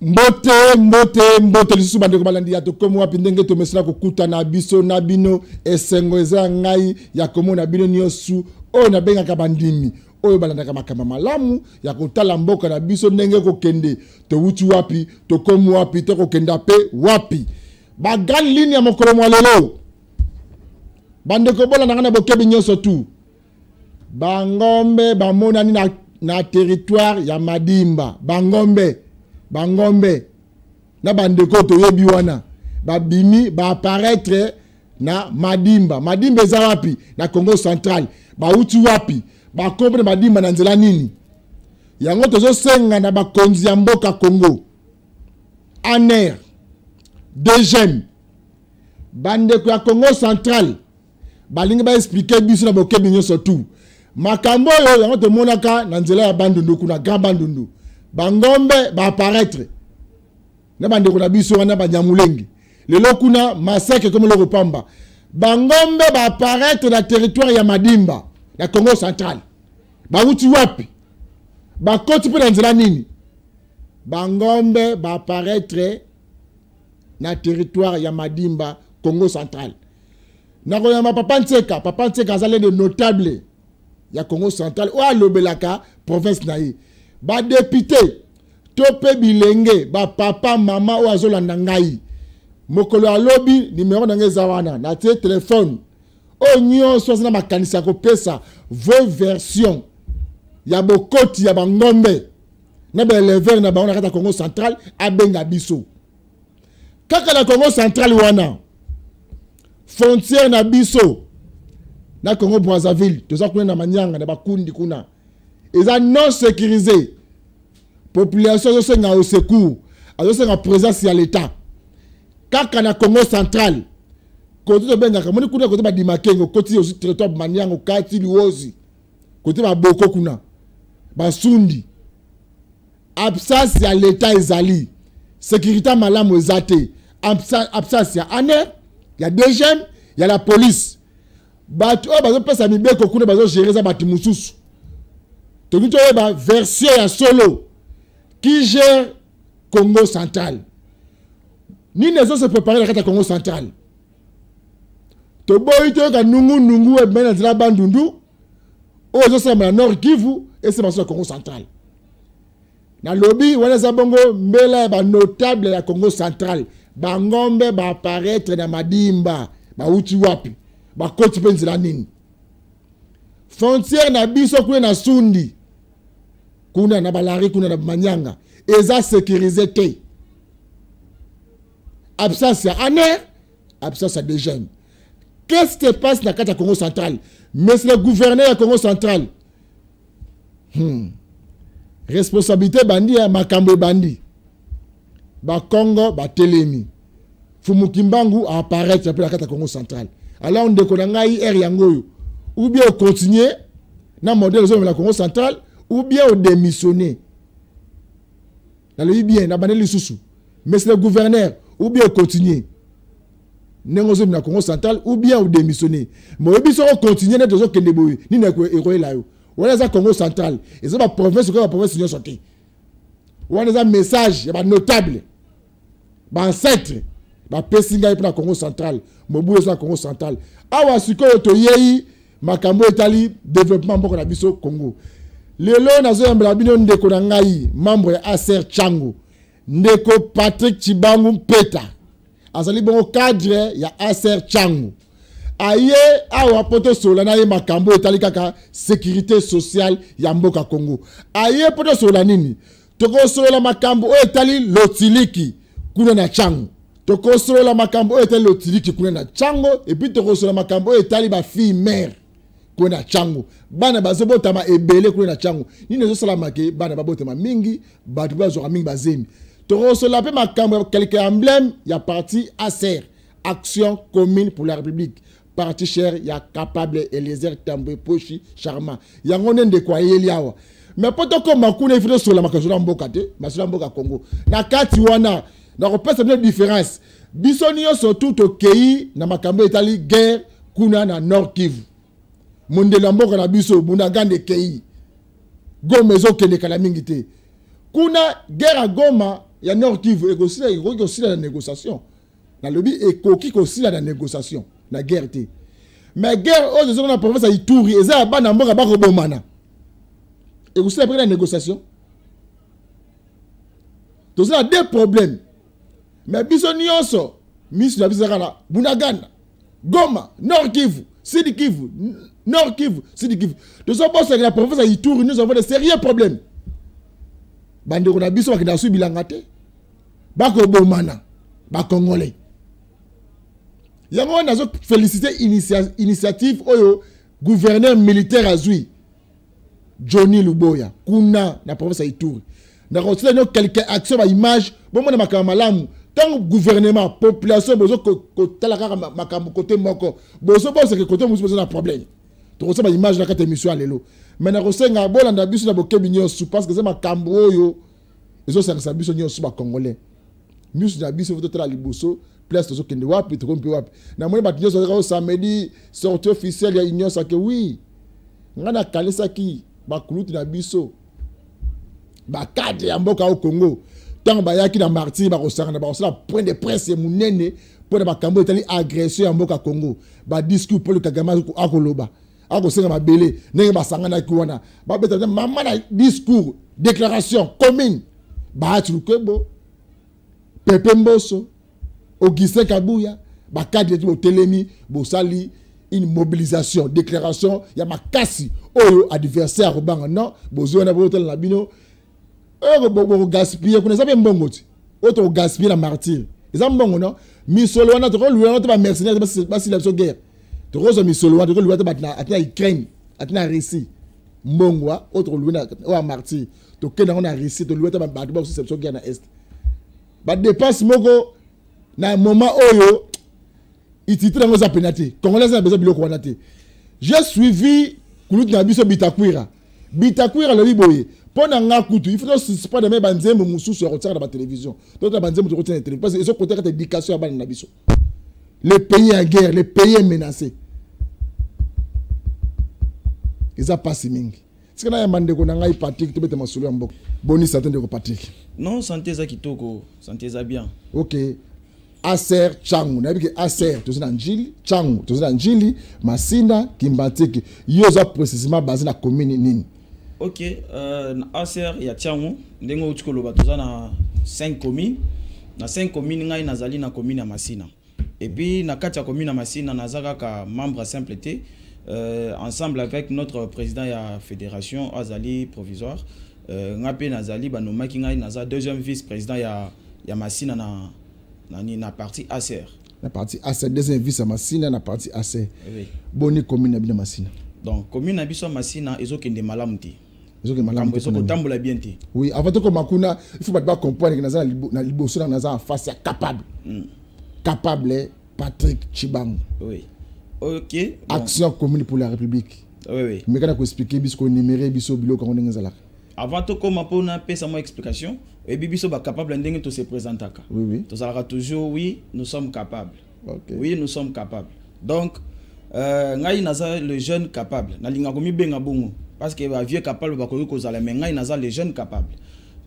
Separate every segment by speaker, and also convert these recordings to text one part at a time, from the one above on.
Speaker 1: Mbote lisusu bandeko balandi ya tokomo wapi ndenge tomesela kokuta na biso na bino esengo eza ngai ya komona bino nyosu oyo na benga bandimi oyo balandaka makamba malamu ya kotala mboka na biso ndenge kokende to wuti wapi tokomo wapi to kokenda pe wapi ba grande ligne ya mokolo mwa lelo bandeko bola na bokebi nyoso tu bangombe bamonani na territoire ya Madimba bangombe na bandeko toyebi wana babimi ba apparaître na Madimba eza wapi na Congo central bauti wapi bakombe Madimba na nzela nini yango tozo senga na bakonzi ya mboka Congo ANER DGM bandeko ya Congo central balingi ba expliquer biso na bokebi nyoso tu makambo yo yango tomonaka na nzela ya Bandundu kuna Grand Bandundu bangombe ba apparaître na bandeko na biso wana banyamulengi lelo kuna maseke comme le Pamba bangombe ba apparaître na territoire ya Madimba na Congo central bauti wapi bakoti pe na nzela nini bangombe ba apparaître na territoire ya Madimba Congo central na ko ya papa Ntseka azale de notable ya Congo central o alobelaka province na ye ba député tope bilenge ba papa mama o azolanda ngai mokolo alobi numéro na ngeza wana na téléphone o nyonso na makanisa ko pesa vos version ya bokoti ya bangombe na ba lever na ba kata Congo central abenga biso kaka na Congo central wana frontière na biso na Congo Brazzaville toza kuna na manyanga na bakundi kuna eza non sécurisé population zo senga au secours azo senga présence ya l'état kaka na Congo central côté to benga kamoni kuna côté ba dimakengo côté aussi territoire manyango kati luozi côté ba boko kuna ba sundi absence ya l'état ezali sécurité malamu ezate absence ya ANER ya DGM ya la police batu o bazo pesa mibeko kuna bazo gérer za batu mususu to nito ba version ya solo qui gère Congo central ni nezo se préparer la kata Congo central to boy to ka nungu e mena zila Bandundu o zo sema Nord Kivu et c'est dans Congo central na lobby wana za bongo mbela ba notable ya Congo central bangombe ba apparaître na Madimba ba uti wapi ba koti penzela nini frontière na biso kuna na sundi kuna na balari kuna na manyanga eza sécurisé te absence ya ANER absence ya DGM qu'est-ce qui se passe na kata Congo central mais c'est le gouverneur ya Congo central responsabilité bandi ya makambo bandi ba Congo ba telemi Fumukimbangu a apparaître après la carte Congo central alors on déconne ngai air yangoyo ou bien continuer na modèle de la Congo central ou bien démissionner na le bien na baneli susu mais c'est le gouverneur ou bien continuer nengozo na Congo central ou bien démissionner mais biso continuer na tozo kende boy ni na ko la yo wala za Congo central et ça ba province ko ba province nyo sorti wala za message ya ba notable ba ancêtre ba pesinga pour la Congo central mobu za Congo central awa sikoyo to yeyi makambo etali développement mboko na biso Congo lelo nazo yambela bino ndeko na ngai membre ya ASER Changu ndeko Patrick Chibangu Mpeta azali bongo cadre ya ASER Changu aye awa poto sola na ye makambo etali kaka sécurité sociale ya mboka Congo aye poto sola nini toko sola makambo etali lotiliki kuna na Changu toko sola makambo etali lotiliki kuna na Chango et puis toko sola makambo etali ba fille mère kuna Changu bana bazobota ma ebele kuna Changu ni nezo sala make bana babota ma mingi batu bazo mingi bazemi toko sola pe makambo quelques emblème ya parti ASER Action commune pour la République parti cher ya capable Eliezer Tambwe Poshi Charma yango nende kwa yeli awa mais potoko makuna ifito sola makazola mboka te masola mboka Congo na kati wana na repesa une différence bisonio surtout to kei na makambo etali guerre kuna na Nord Kivu mondela mboka na biso buna gande kei Goma ezo kende kala mingi te kuna guerre a Goma il y a Nord Kivu et aussi la négociation. Dans le lobby et qui aussi la négociation, la guerre. Mais guerre, oh, je suis dans la province à Ituri, et ça, il y a un et aussi après la négociation. Donc, il y a deux problèmes. Mais biso nyonso, Miss la Bizarana, Bunagana, Goma, Nord Kivu, Sud Kivu, Nord Kivu, Sud Kivu. Donc, ça pense que la province à Ituri, nous avons de sérieux problèmes. Bande on a biso qui n'a subi l'angate. Bako Bomana, Congolais. Il y a une félicité initiative au gouverneur militaire Azui, Johnny Luboya, Kuna, la province à Ituri. Nous avons quelques actions à image, bon, moi, je tant que gouvernement, population, besoin que côté moko, besoin que côté nous un problème. Tu reçois image la carte émission à l'élo. Mais nous recevons un bon andabus na bokebinyo sous parce que c'est ma cambro yo. Ils ont ça biso nyo sous congolais. Mus na biso voto la liboso, place to kende wapi to kompi wapi. Na moi batinyo so samedi sortie officielle ya union ça que oui. Ngana kalesa ki ba kuluti na biso. Ba cadre ya mboka au Congo. Tant bayaki na martyr ba kosanga ba kosala point de presse munene pour ba kambo etali agression ya mboka Congo. Ba discours pour le Kagame akoloba. Akosenga mabele ndenge basangana ki wana. Ba beta mama na discours, déclaration commune. Ba Tulukwebo, Pepe Mboso, Augustin Kabuya, ba cadre de Telemi, Bosali une mobilisation, déclaration, ya makasi oyo adversaire banga non, bozo na botel na bino. Bo gaspiller connaissez bien mbongo ti auto gaspiller la martyr ils mbongo non misolo wana to lui wana to ba mercenaire ba si la guerre to rozo misolo wana to lui wana ba atina Ukraine atina Russie mbongo auto lui na o martyr to kena on a Russie to lui wana ba ba si guerre na est ba dépense moko na moment oyo itité na ngoza penalty congolais na besoin biloko wana te j'ai suivi kulut na biso Bitakwira le liboye. Pendant nga kutu, il faut suspendre mes banzembo mususu ya retirer dans la télévision. D'autres banzembo tu retirer la télévision parce que ils ont côté éducation à ban nabiso. Le pays en guerre, le pays est menacé. Ils a pas si mingi. C'est que na yamande ko na ngai Patrick to bete masulu ya mboko. Boni santé de ko Patrick.
Speaker 2: Non, santé za kitoko, santé za bien.
Speaker 1: OK. Aser Changu, na biki Aser to zina njili, Changu to zina njili, Masina, Kimbateke. Yo za précisément basé na commune nini.
Speaker 2: Ok, Aser ya Tiango, ndengo utukoloba toza na 5 communes. Na 5 communes ngai nazali na commune ya Masina. Et puis na kati ya commune ya Masina nazaka ka membre simple té ensemble avec notre président ya fédération Azali provisoire. Ngape nazali banomaki ngai naza deuxième vice-président ya Masina na partie Aser.
Speaker 1: La partie Aser deuxième vice à Masina na partie Aser.
Speaker 2: Oui.
Speaker 1: Boni commune ya Masina.
Speaker 2: Donc commune ya Masina ezokende malamu te.
Speaker 1: Oui, avant tout comme Makuna, il faut pas comprendre que na liboso na en face capable. Capable Patrick Chibang.
Speaker 2: Oui. OK.
Speaker 1: Action commune pour la République.
Speaker 2: Oui oui.
Speaker 1: Mais quand on expliquer biso numéro biso bilo quand on ngezala.
Speaker 2: Avant tout comme pona pesa moi explication et biso ba capable ndenge to se présentaka.
Speaker 1: Oui oui.
Speaker 2: To sera toujours oui, nous sommes capables.
Speaker 1: OK.
Speaker 2: Oui, nous sommes capables. Donc ngai naza le jeune capable. Na linga komi benga bongo. Parce que les vieux capables mais les jeunes capables.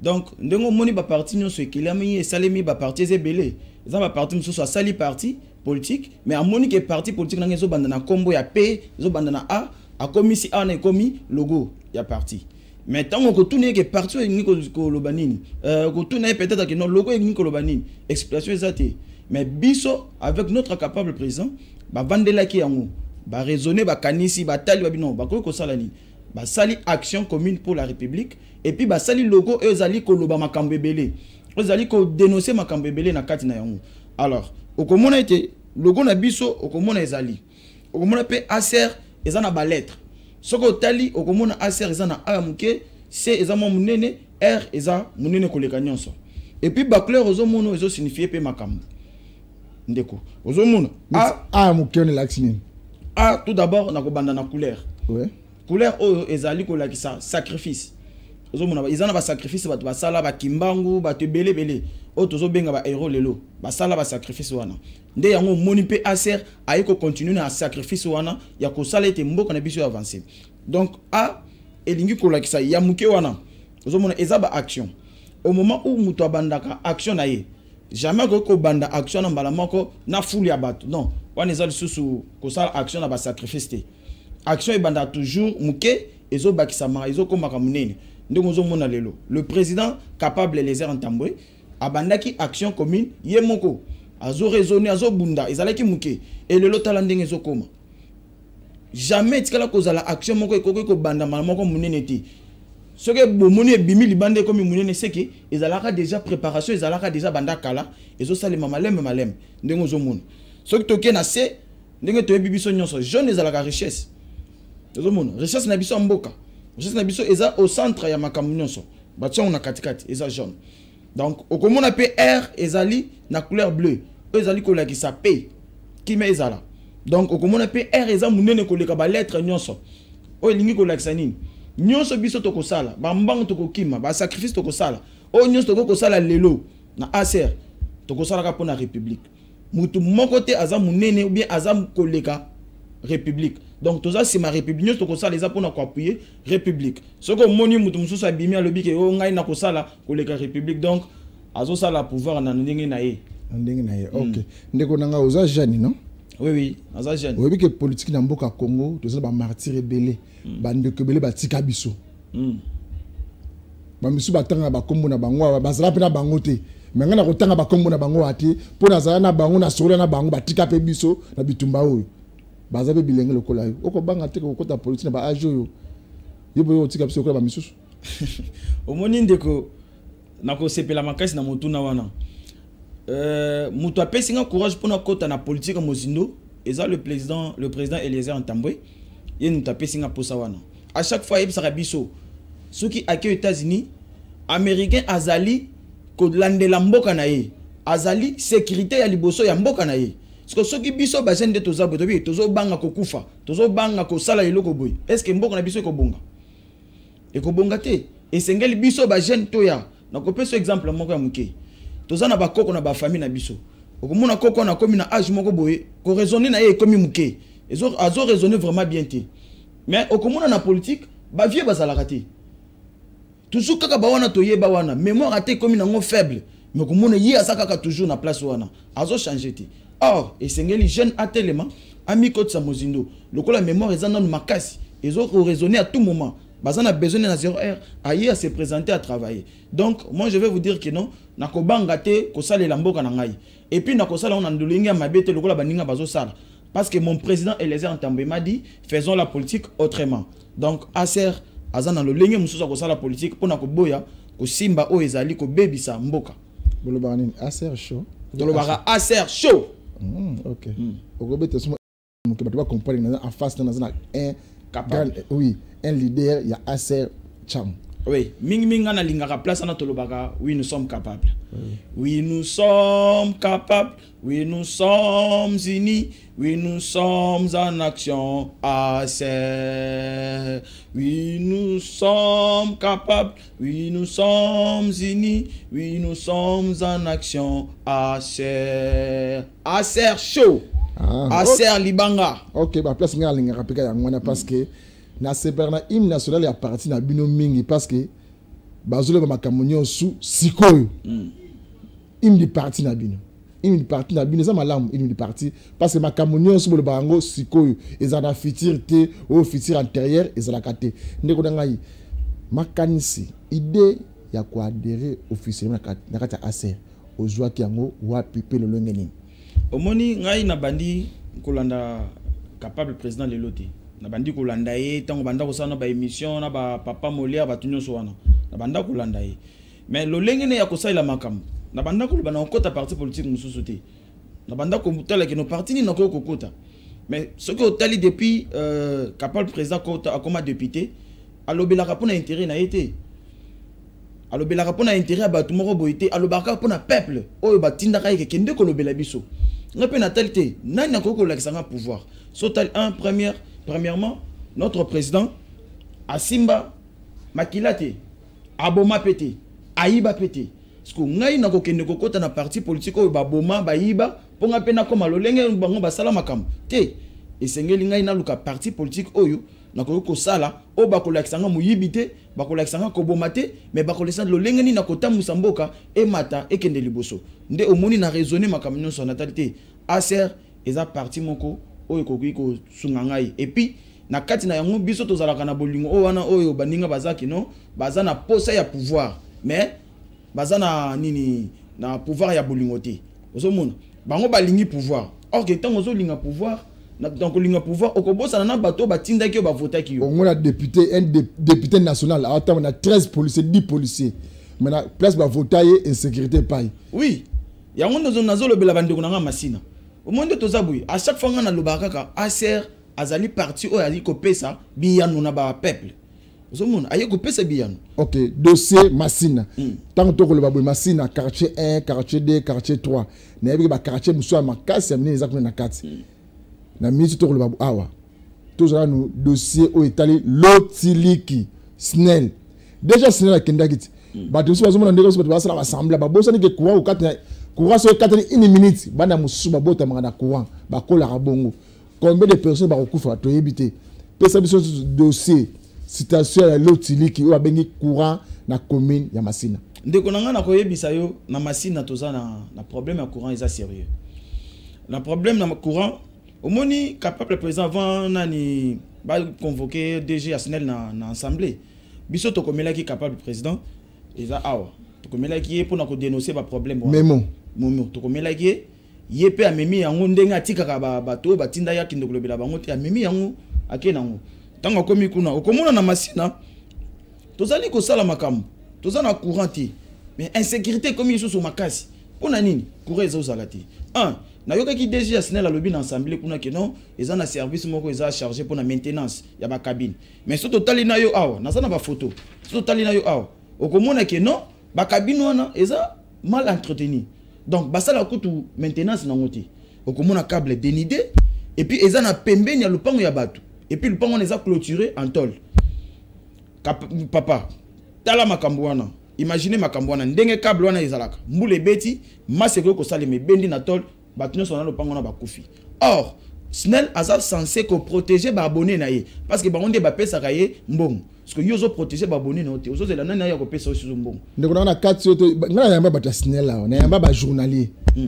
Speaker 2: Donc, nous moni ba parti nous ce qu'il a mis et salemi ba parti c'est belé. Ils ont ba parti nous soit sali parti politique, mais à moni que parti politique na ngezo bandana combo ya P, zo bandana A commis si A na commis logo ya parti. Mais tant que tout n'est que parti ni ko lobanini, que tout n'est peut-être que non logo ni ko lobanini. Explication exacte. Mais biso avec notre capable président, ba vandela ki yango, ba raisonner ba kanisi ba tali ba bino, ba ko salani. Ba sali action commune pour la République et puis ba sali logo ezali ko loba makambo ebele ezali ko dénoncer makambo ebele na kati na yango. Alors okomona ete logo na biso okomona ezali okomona pe Aser ezana ba lettre soko tali okomona Aser ezana A muke C ezama munene R eza munene koleka nyonso et puis ba couleur ozomona ezo signifier pe makambo ndeko ozomona
Speaker 1: A muke on l'action
Speaker 2: A tout d'abord na ko banda na couleur.
Speaker 1: Ouais.
Speaker 2: Couleur ezali ko lakisa sacrifice. Ozomona izana ba sacrifice bato basala ba kimbangu bato belé o tozo benga ba héros lelo basala ba sacrifice wana. Nde yango moni pe Aser ayiko continuer na sacrifice wana ya ko sala ete mboka na biso avancer. Donc A elingi ko lakisa ya muke wana. Ozomona eza ba action. au moment où muto abandaka action na ye jamais ko banda action na mbala moko na foule ya bato non wana eza lisusu ko sala action na ba sacrifice te action e banda toujours muke ezo bakisama ezo komaka munene ndenge ozo mona lelo le président capable les airs entambwe abandaki action commune ye moko azo raisonner azo bunda ezalaki muke et lelo tala ndenge ezo koma jamais tikala kozala action moko ekoki ko banda mbala moko munene te ce que bomoni ebimi libande comme munene c'est que ezalaka déjà préparation ezalaka déjà banda kala ezo salema malem ndenge ozo mona ce que toke na se ndenge toyebi biso nyonso jeune ezalaka richesse ozo mona richesse na biso mboka richesse na biso eza au centre ya makambo nyonso batia na katikati eza jaune donc okomona pe R ezali na couleur bleue ezali kolakisa P kime ezala donc okomona pe R eza munene koleka ba lettre nyonso o elingi kolakisa nini nyonso biso tokosala bambango tokokima ba sacrifice tokosala o nyonso tokosala lelo na ACR tokosala ka pona république mutu moko te aza munene ou bien aza koleka république donc toza si ma république nyonso tokosala eza pona ko appuyer république soko moni mutu mususu abimi alobi ke o ngai na kosala koleka république donc azo sala pouvoir na ndenge na ye
Speaker 1: OK ndeko nanga oza jeune non
Speaker 2: oui aza jeune
Speaker 1: oyebi ke politique na mboka Congo toza ba martyr rebelle bandeko ebele batika biso bamisu batanga bakombo na bango bazala pe na bango te mais ngana kotanga bakombo na bango ate po nazala na bango na solo na bango batika pe biso na bitumba oyo baza pe bilenge lokola yo okobanga te ko kota politique na ba ajo yo yebo yo tika biso ko ba misusu
Speaker 2: omoni ndeko nako sepela makasi na motuna wana mutu apesi nga courage pour na kota na politique mozindo eza le président Eliezer Ntambwe ye mutu apesi nga posa wana à chaque fois yebisaka biso soki ake aux États-Unis américain azali ko landela mboka na ye azali sécurité ya liboso ya mboka na ye parce que soki biso ba jeune de toza botobi tozo banga kokufa tozo banga ko sala eloko boy est-ce que mboka na biso ko bonga te esengeli biso ba jeune toya na ko peso exemple moko ya muke toza na bakoko na ba famille na biso okomona koko na komi na âge moko boye ko raisonner na ye komi muke azo raisonner vraiment bien te mais okomona na politique ba vieux bazalaka te toujours kaka ba wana toyeba wana mémoire ate komi na ngo faible mais okomona ye asaka toujours na place wana azo changer te or esengeli jeune atelema ami kotsa mozindo lokola mémoire ezana makasi ezo raisonner à tout moment bazana besoin na 0R aye à se présenter à travailler donc moi je vais vous dire que non nakobanga te ko salela mboka na ngai et puis nakosala on andolinga mabete lokola baninga bazo sala parce que mon président Eliezer Ntambwe m'a dit faisons la politique autrement donc ACR azana lo lenge mususu ko sala politique pona ko boya ko simba o ezali ko bebisa mboka
Speaker 1: boloba nini ACR show
Speaker 2: boloba ACR show
Speaker 1: OK okobete suma muke bato ba comprendre na en face na un capable oui un leader ya ACR cham
Speaker 2: oui minga na lingaka place na tolobaka oui nous sommes capables oui nous sommes capables oui nous sommes unis oui nous sommes en action ACR oui nous sommes capables oui nous sommes unis oui nous sommes en action ACR show ACR libanga
Speaker 1: OK ba place nga lingaka pika ya ngwana parce que na seperna hymne national ya parti na bino mingi parce que bazole ba makamonyo su sikoyo hymne du parti na bino ça malamu hymne du parti parce que makamonyo su bolo bango sikoyo ezana futur te au futur antérieur ezala kate ndeko ngai makanisi idée ya ko adhérer officiellement na kata ACR ozwa ki yango wapi pe lolenge nini
Speaker 2: omoni ngai na bandi kolanda capable président lelote na bandi kolanda ye tango banda ko sana ba émission na ba papa Molière ba tunyo so wana na banda kolanda ye mais lolenge ne ya ko saila makam na banda ko bana okota parti politique mususu te na banda ko mutala ke no parti ni na ko kokota mais ce que otali depuis capable président kota akoma député alobelaka pona intérêt na été alobelaka pona intérêt ba tumoko boité alobaka pona peuple oyo batindaka yeke kende ko lobela biso ngape natalité nani na ko lakisanga pouvoir sotal premièrement notre président asimba makilate aboma pété aiba pété parce que ngai na ko kende ko kota na parti politique oyo baboma baiba ponga pena koma lolenge bango basala makam te esengeli ngai na luka parti politique oyo na ko sala o ba ko laksanga muyibite ba ko laksanga ko bomate mais ba ko lesa lo lengeni na kota musamboka e mata e kende liboso nde omoni na raisonner makamino sur natalité aser eza parti moko o ekoki ko sunga ngai et puis na kati na yango biso tozalaka na bolingo o wana oyo baninga bazaki no baza na posa ya pouvoir mais baza na nini na pouvoir ya bolingo te ozomona bango balingi pouvoir or que tant ozolinga pouvoir donc linga pouvoir okobosa na bato batindaki yo bavotaki yo
Speaker 1: on a député un député national attends on a 13 policiers 10 policiers maintenant place ba votailler insécurité paille
Speaker 2: oui yango nazo lobela bandeko na nga masina au monde tozabuyi à chaque fois na lobaka ka aser azali parti o ali ko pesa biyano na ba peuple ozomona aye ko pesa biyano.
Speaker 1: OK, dossier Massina tant to ko le babuyi Massina quartier 1 quartier 2 quartier 3 na yebi ba quartier muso ya makasi amini ezakuna na kati na misi to ko le babu awa tozala no dossier o etali lotiliki snel déjà snel a kendakiti bato so bazomona ndeko so bato basala bassemble babosa ni ke kuwa o kati courant so katani 1 minute bana musu babota mangana courant bakola rabongo combien de personnes bakokufa to yebite pesa biso dossier citation ya lotiliki o abengi courant na commune ya Massina
Speaker 2: ndeko nanga na koyebisa yo na Massina toza na problème ya courant eza sérieux na problème na courant omoni capable président avant nani ba convoquer DG Asnel na assemblée biso to komelaki capable président eza awa to komelaki pour na ko dénoncer ba problème momo to komelaki yepe amemi yango ndenga atikaka bato batinda ya kindo kolobela bango te amemi yango akenango tango komi kuna okomona na Massina tozali ko sala makambo tozana courant te mais insécurité comme ils sont sur makasi pona nini courant ezo zalati na yokaki DG Asnel a lobby na assemblée kuna ke non eza na service moko eza chargé pour la maintenance ya ba cabine mais so totali na yo awa na sana ba photo so totali na yo awa okomona ke non ba cabine wana eza mal entretenu donc basala kutu maintenance na ngoti okomona câble dénidé et puis eza na pembeni ya lupango ya bato et puis lupango wana eza clôturé en tôle papa tala makambo wana imaginez makambo wana ndenge câble wana ezalaka mbule beti maseko ko sala me bendi na tôle bato nyonso na lupango wana bakufi or Snell aza censé ko protéger ba abonné na ye parce que bango nde bapesaka ye mbongo parce que yo zo protéger ba abonné na te ozozela nani ya ko pesa osi mbongo
Speaker 1: ndeko na kati soto ngana yamba bata Snell la na yamba ba journalier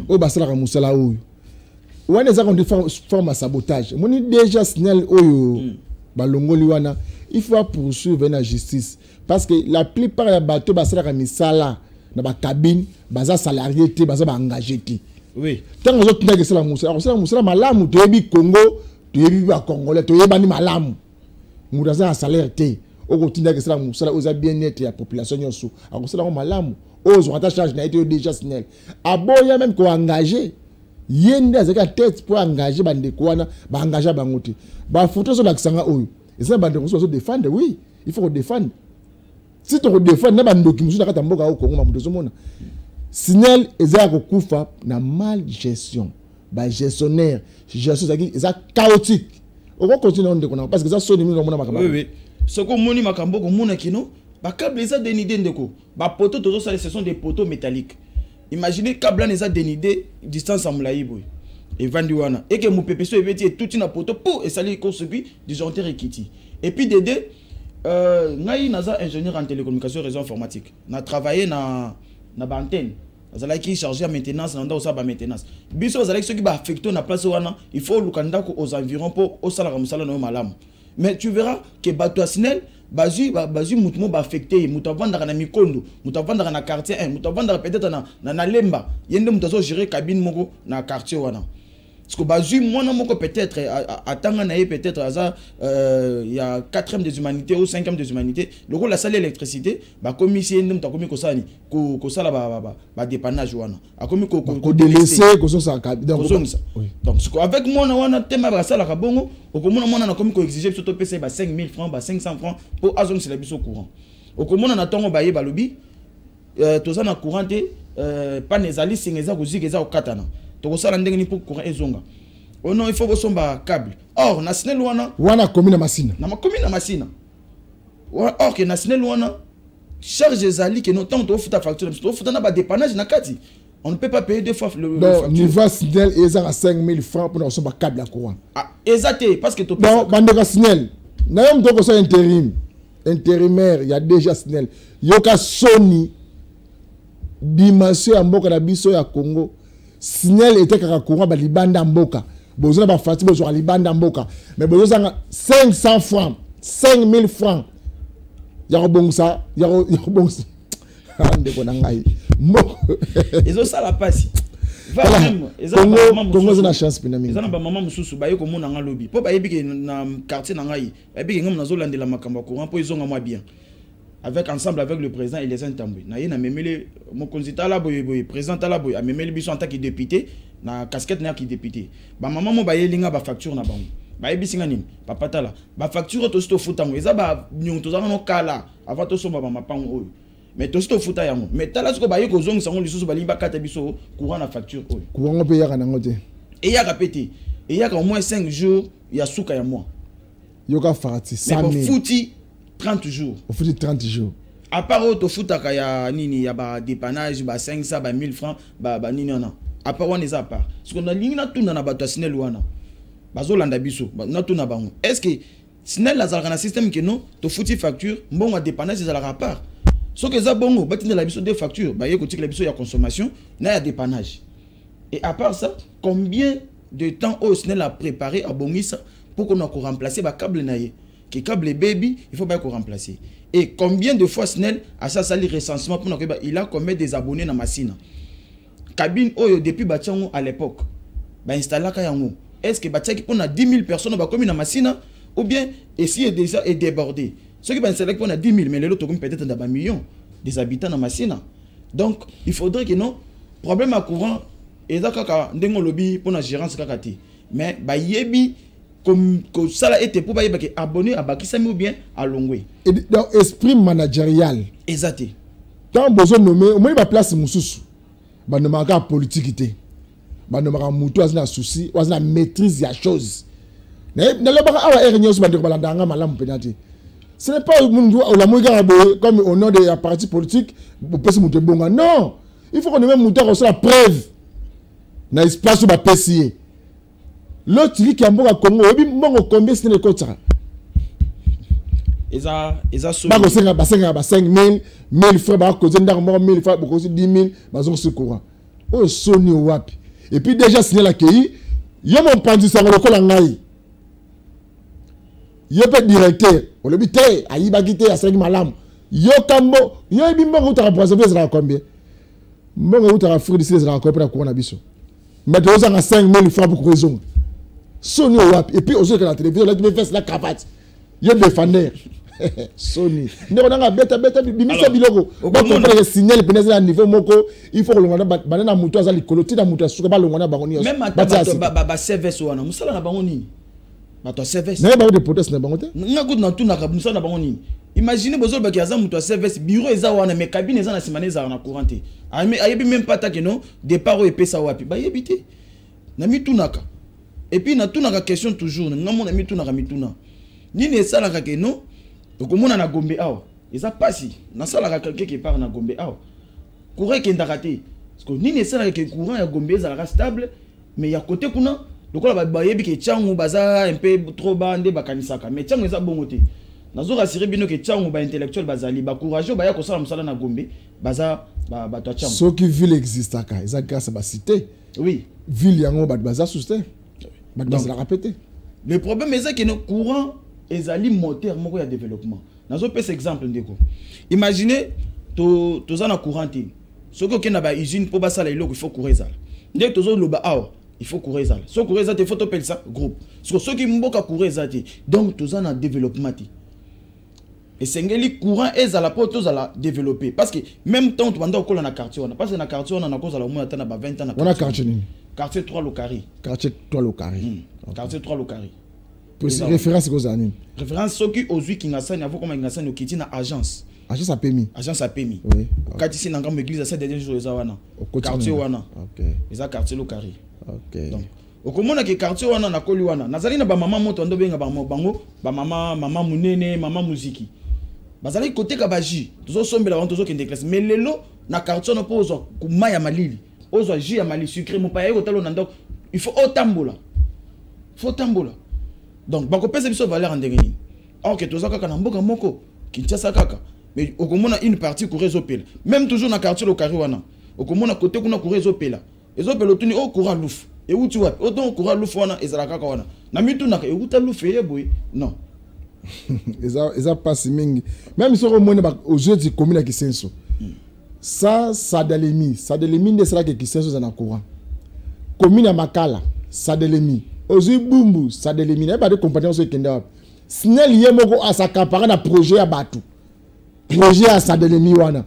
Speaker 1: o basala ka musala oyo wana za ko ndi forme sabotage moni déjà Snell oyo balongoli wana il faut poursuivre na justice parce que la plupart ya bato basala ka misala na ba cabine baza salarié te baza ba engagé te.
Speaker 2: Oui.
Speaker 1: Tant que tu n'as que cela, Moussa, malamu, tu es Congo, tu es Congolais, tu es bani malamu. Moussa a salaire té. Au quotidien que cela, Moussa, aux bien-être la population yosu. Alors cela, on malamu. Aux on charge n'a été déjà Snell. Aboya même qu'on engagé. Yende a zaka tête pour engager bande kwana, ba engager bangote. Ba photo sur l'accent oyo. Et ça bande se défendre, oui. Il faut défendre. Si tu défends, n'a bande qui Moussa kata mboka au Congo, ma muto mona. Snell eza kokufa na mal gestion ba gestionnaire gestion eza chaotique on va continuer on déconne parce que ça sonne mingi mona makambo
Speaker 2: oui ce que moni makambo ko mona kino ba câble eza dénidé ndeko ba poteau tozo ça ce sont des poteaux métalliques imaginez câble eza dénidé distance à mulayi boy et vandi wana et que mo pepeso ebeti tout na poteau pour et sali construit disjoncteur ekiti et puis dédé ngai naza ingénieur en télécommunication réseau informatique na travailler na bantenne azalaki chargé à maintenance na ndako sa ba maintenance biso azalaki ceux qui ba affecté na place wana il faut lukanda ko aux environs pour au sala musala no malamu mais tu verras que bato Snell bazu mutumo ba affecté mutavanda na mikondo mutavanda na quartier 1 mutavanda peut-être na lemba yende mutazo gérer cabine moko na quartier wana parce que bazu mwana moko peut-être atanga na peut-être aza il y a 4e des humanités ou 5e des humanités le rôle la salle électricité ba commission ndem ta komi ko sani ko sala ba dépannage wana a komi ko
Speaker 1: délaisser ko so sa donc
Speaker 2: avec mwana wana tema ba sala ka bongo okomona mwana na komi ko exiger surtout pesa ba 5000 francs ba 500 francs pour azon c'est la biso courant okomona na tongo ba ye ba lobi toza na courant te pas nezali singeza ko zigeza ko katana to sala ndenge ni pour courant ezonga oh non il faut bosomba câble or na Snell wana
Speaker 1: commune Massina
Speaker 2: na commune Massina or que na Snell wana charge ezali que non tant to futa facture to futa na ba dépannage na kati on ne peut pas payer deux fois le
Speaker 1: facture niveau Snell eza à 5000 francs pour bosomba câble à courant
Speaker 2: exacté parce que to
Speaker 1: bon bande Snell N'ayam donc ça intérim. Intérimaire, il y a déjà Snell. Yoka Sony dimension ya mboka na biso ya Congo. Snell était kaka courant ba libanda mboka. Bozona ba fati bozo libanda mboka. Mais bozo 500 francs, 5000 francs. Ya bonsa, ya bonsa. Ande ko ngai.
Speaker 2: Ils ont ça la passe.
Speaker 1: Congo c'est la chance pinami.
Speaker 2: Ils ont ba maman mususu ba yeko mona nga lobby. Po ba yebi na quartier na ngai. Ba yebi ngam na zolandela makamba courant po ils ont moi bien. Avec ensemble avec le président et les intambouis. Na yena memele mon konzita la boy président la boy a memele biso en tant que député na casquette na qui député. Ba maman mo ba yelinga ba facture na bango. Ba yebi singa nini papa tala. Ba facture to sto futango. Eza ba nyong to za no kala avant to somba ba mapango oyo. Mais to sto futa yango. Mais tala siko ba yeko zongi sango lisusu ba limba kata biso courant na facture oyo.
Speaker 1: Courant pe yaka nango te.
Speaker 2: Et yaka pété. Et yaka au moins 5 jours ya suka ya mois.
Speaker 1: Yoka farati 100 000.
Speaker 2: Fouti 30 jours.
Speaker 1: Au foot 30 jours.
Speaker 2: À part au foot ya nini ya ba dépannage ba 500 ba 1000 francs ba nini na. À part on à part. Parce qu'on a lingna tuna na bato Snell wana. Bazo landa biso na tuna bango. Est-ce que Snell la zalaka na système que non to fouti facture mbongo dépannage za la part. Ce que za bongo batina la biso des factures ba yeko tika la biso ya consommation na ya dépannage. Et à part ça, combien de temps au Snell a préparé à bongisa pour qu'on a remplacer ba câble naie. Que câble baby, il faut bien qu'on remplace. Et combien de fois Snell a ça sali recensement pour nous il a combien des abonnés dans machine. Cabine oyo depuis batiango à l'époque. Ba installer kayango. Est-ce que batiaki on a 10 000 personnes ba comme dans machine ou bien essayer déjà est débordé. Ceux qui va installer on a 10 000 mais les autres peut-être dans millions des habitants dans machine. Donc il faudrait que non problème à courant et ça kaka ndengo lobby pour la gérance kakati. Mais ba yebi comme ça là était pour bailler abonné à Bakisami ou bien à Longwe.
Speaker 1: Et dans esprit managérial.
Speaker 2: Exact.
Speaker 1: Quand besoin nommer au moins ba place mususu. Ba no maka politique ba no maka mutu azina souci, azina maîtrise ya chose. Na le ba awa ernyo so ba ndeko balandanga malamu penati. Ce n'est pas mundu la moiga comme au nom de la parti politique pour passer mutu bonga. Non, il faut qu'on ait mutu sur la preuve. Na espace ba PCA. L'autre qui a un Congo, il y a combien de temps?
Speaker 2: Ils ont sauvé.
Speaker 1: Ils ont 5 000, 1000 francs, 1000 francs, 10 000, ils ont ce courant. Oh, Sony Wapi. Et puis déjà, signé la CAI, il y a mon pendu, ça va le coller en aïe. Il y a pas de directeur. On le dit, aïe, bagité, à 5 malam. Il y a Kambo, il y a un bon route à préserver, ça va combien? Bon route à faire d'ici, ça va combien pour la biso. Mais tu as 5 000 francs pour raison. Sony Wapi. Et puis aussi que la télévision, là tu me fais la cravate. Il y a des fans. Sony. Nous on a bête bimisa biloko. Ba comprendre signal penez à niveau moko, il faut que l'on banana muto azali koloti na muto suka ba longona bangoni.
Speaker 2: Même à ba service wana musala na bangoni. Ba to service.
Speaker 1: Na ba de protest na bangote.
Speaker 2: Na good na tuna ka musala na bangoni. Imaginez bozol ba kiaza muto service bureau eza wana mais cabine eza na simane eza na couranté. Ayebi même pas ta que non départ au epesa wapi. Ba yebité. Na mi tunaka. Et puis na tunaka question toujours na mon ami tunaka mituna. Ni ne sala ka que non. Donc on a Gombe awa. Eza pasi. Na sala ka quelqu'un qui part na Gombe awa. Courant qui ndakate. Parce que ni ne sala que courant ya Gombe eza stable mais ya côté kuna lokola ba yebi ke tchangu baza un peu trop bande bakanisaka mais tchangu eza bongote. Nazo rassurer bino ke tchangu ba intellectuel bazali ba courageux ba ya ko sala musala na Gombe baza ba to tchangu.
Speaker 1: Ce qui ville existe aka, eza grâce à ba cité.
Speaker 2: Oui.
Speaker 1: Ville yango ba baza sousté. Ba la répéter.
Speaker 2: Le problème est que le courant ezali moteur moko ya développement. Nazo pesa exemple ndeko. Imaginez to za courant te. Soko ke na ba usine po basala iloko il faut courir ça. Ndeko tozo loba awa, il faut courir ça. So courir ça te faut topel ça groupe. Parce que mboka courir ça te. Donc to za na développement te. Et sengeli courant ezala po to za la développer parce que même temps to banda ko na quartier on parce que na quartier on na cause la au moins na ba 20 ans na.
Speaker 1: On a quartier ni.
Speaker 2: Quartier 3 Lokari.
Speaker 1: Quartier 3 Lokari.
Speaker 2: Quartier 3 Lokari.
Speaker 1: Référence aux années.
Speaker 2: Référence ceux qui osui kingasani avant comme kingasani au kiti na agence.
Speaker 1: Agence a permis.
Speaker 2: Agence a permis.
Speaker 1: Oui.
Speaker 2: Quand ici dans grande église ces derniers jours eza wana. Quartier wana. OK. Eza quartier Lokari.
Speaker 1: OK.
Speaker 2: Donc au komona ke quartier wana na koli wana. Nazali na ba maman moto ndo benga bango ba maman munene, maman muziki. Bazali côté kabaji. Tozo sombela wana tozo kende classe. Mais lelo na quartier na pozo kumaya malili. Ozo jus ya mali sucré mon paye au talo na ndok. Il faut otambola. Faut tambola. Donc, bako pesa biso valeur en dengeni. Ok, tout ça, kaka na mboka moko, Kinshasa kaka. Mais au moins une partie courir zopela. Même toujours dans le quartier le Kariwana. Au moins côté qu'on a courir zopela. Et zopela tuni au courant louf. Et où tu vois? Autant courant louf wana et zala kaka wana. Na mitu na et où ta louf et boy. Non.
Speaker 1: Eza passe mingi. Même si on remonte aux jeux de commune à Kisenso. Ça Dalemi de cela que Kisenso en a courant. Commune à Makala, ça Dalemi. Aux yeux Bumbu, ça Dalemi. Il y a pas de compagnie sur Kenda. Snell yemoko à sa campagne à projet à Batu. Projet à Sadelemi wana.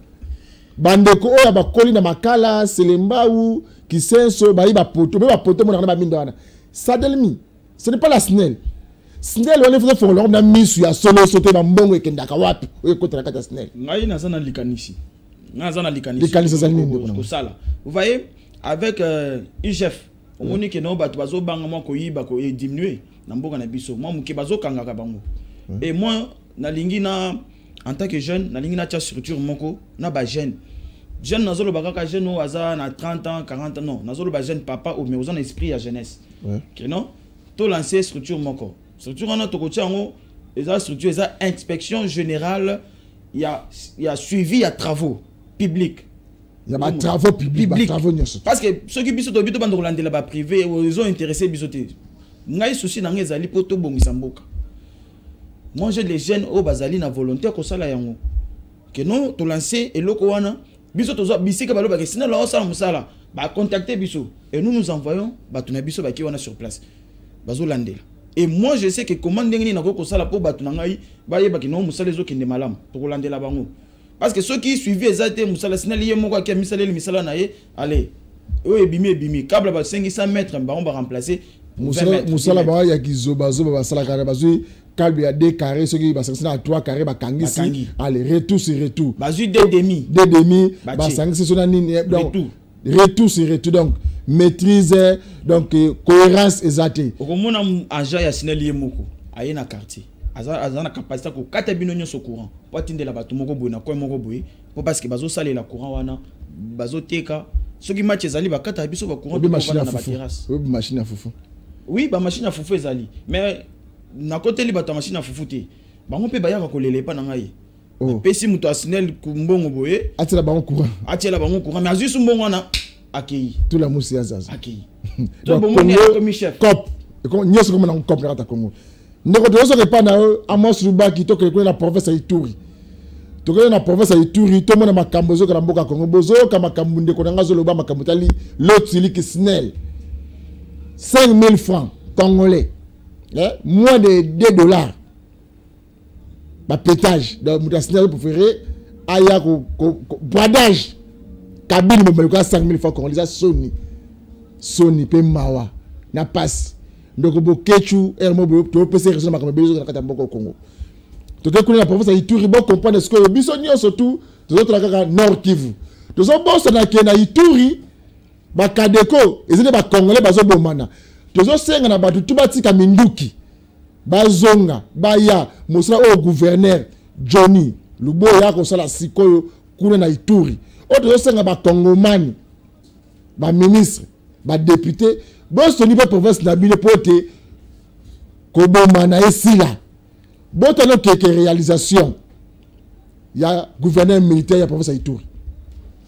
Speaker 1: Bandeko oya ba koli na Makala, Selemba ou Kisenso ba iba poto mon na minda wana. Sadelemi, ce n'est pas la Snell. Snell wale faut faire leur na misu ya solo sote ba mbongo ekendaka wapi. Oye kota na kata Snell.
Speaker 2: Ngai na sana likanisi. Vous voyez, avec IGF, on moni que non bato bazo banga mo ko yiba ko diminuer na mboka na biso. Moi muke bazo kanga ka bango. Et moi na lingi na en tant que jeune, na lingi na tia structure moko na ba jeune. Jeune nazolo bakaka jeune au hasard na 30 ans, 40 ans non, nazolo ba jeune papa ou mais aux esprit à jeunesse. Que non? To lancer structure moko. Structure on a to kotia ngo eza structure eza inspection générale, il y a suivi, il y a travaux publics.
Speaker 1: Il y a des travaux publics.
Speaker 2: Parce que ceux qui sont obligés de la privé, ils ont intéressé bisoté. Ngai souci na ngezali poto bongisa mboka. Moi j'ai les jeunes au bazali na volontaire ko sala yango. Que non to lancer et loko wana biso to zo bisika balo ba que sinon la sala musala ba contacter biso et nous envoyons ba tuna biso ba ki wana sur place. Bazo landela. Et moi je sais que comment ndenge na ko sala po ba tuna ngai ba yeba ki non musala zo kende malam to landela bango. Parce que ceux qui suivaient Zate Moussala, c'est lié mon qui a mis le Missala naïe, allez, eux bimi, câble à 500 mètres, on va remplacer.
Speaker 1: Moussala, il y a qui zobazo, basala carré, bazu, câble à 2 carrés, ceux qui bassin à 3 carrés, bakangisi, allez, retour sur retour.
Speaker 2: Bazu 2 demi,
Speaker 1: basangisi sur nani, retour sur retour, donc maîtrise, donc cohérence exacte.
Speaker 2: Au moment où agent y a signé lié moko, aïe na quartier. Azana capacité ko kata bino nyoso courant po atinde la bato moko boy na ko moko boy po parce que bazo salela courant wana bazo teka soki match ezali ba kata biso ba courant
Speaker 1: na ba terrasse oui machine à fufu
Speaker 2: oui ba machine à fufu ezali mais na côté li bato machine à fufu te bango pe ba ya ko lele pa na ngai pesi muto asinel kumbongo boy
Speaker 1: atela bango courant
Speaker 2: mais azu mbongo wana akei
Speaker 1: tout la musi azaza
Speaker 2: akei to bongo ne comme chef
Speaker 1: cop et comme nyoso comme na cop na ta Congo. Nous avons Amos Ruba qui est la province de Ituri. Tu es la province de Ituri, tout le monde a Makambozo, Karamboka Congo, Bozo, Kamakambounde, Konangazo, Loba, Makamutali, l'autre, c'est Snell. 5 000 francs congolais. Moins de 2 $. Ma pétage. Donc, Snell pour faire Aya, bradage. Kabine, 5 000 francs congolais. Sony, Pemawa. Na passe. Donc, Bokechu, Hermo, tu peux essayer de faire au Congo. Tu connais la province de Ituri, bon comprendre ce que le bisonnier surtout, tu autres la Nord Kivu. Tu as boss na Ituri, ba Kadeko, ils étaient ba Congolais, ba Zobomana. Tu as senga na ba tout batika Minduki, ba Zonga, ba ya, mosala au gouverneur Johnny, lubo ya ko sala sikoyo kuna na Ituri. Autres senga ba Congomani, ba ministre, ba député. Bon, ce niveau de province n'a pas été Kobomana et Sila. Bon, tu as quelques réalisations. Il y a gouverneur militaire, il y a province Ituri.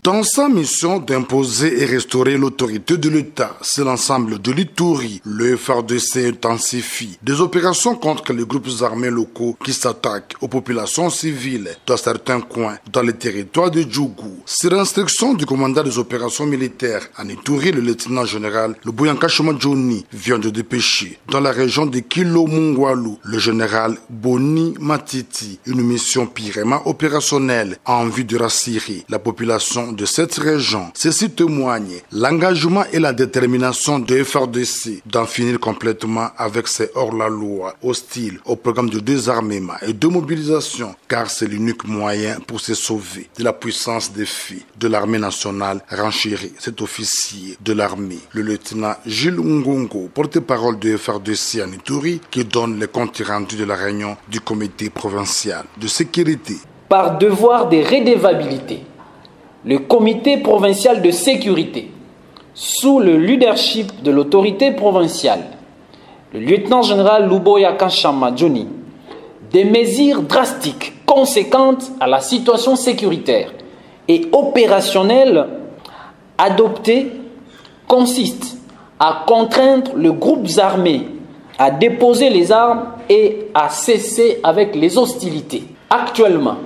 Speaker 3: Dans sa mission d'imposer et restaurer l'autorité de l'État sur l'ensemble de l'Ituri, le FARDC intensifie des opérations contre les groupes armés locaux qui s'attaquent aux populations civiles dans certains coins dans le territoire de Djougou. Sur instruction du commandant des opérations militaires en Ituri, le lieutenant-général Luboyanka Johnny vient de dépêcher dans la région de Kilomungwalu le général Boni Matiti, une mission purement opérationnelle en vue de rassurer la population de cette région. Ceci témoigne l'engagement et la détermination de FARDC d'en finir complètement avec ces hors-la-loi hostiles au programme de désarmement et de mobilisation, car c'est l'unique moyen pour se sauver de la puissance des filles de l'armée nationale, renchérit cet officier de l'armée, le lieutenant Gilles Ngongo, porte-parole de FARDC en Ituri, qui donne les comptes rendus de la réunion du comité provincial de sécurité.
Speaker 4: Par devoir de redevabilité, le comité provincial de sécurité, sous le leadership de l'autorité provinciale, le lieutenant-général Luboya Kashama Johnny, Des mesures drastiques, conséquentes à la situation sécuritaire et opérationnelle adoptées consistent à contraindre les groupes armés à déposer les armes et à cesser avec les hostilités. Actuellement,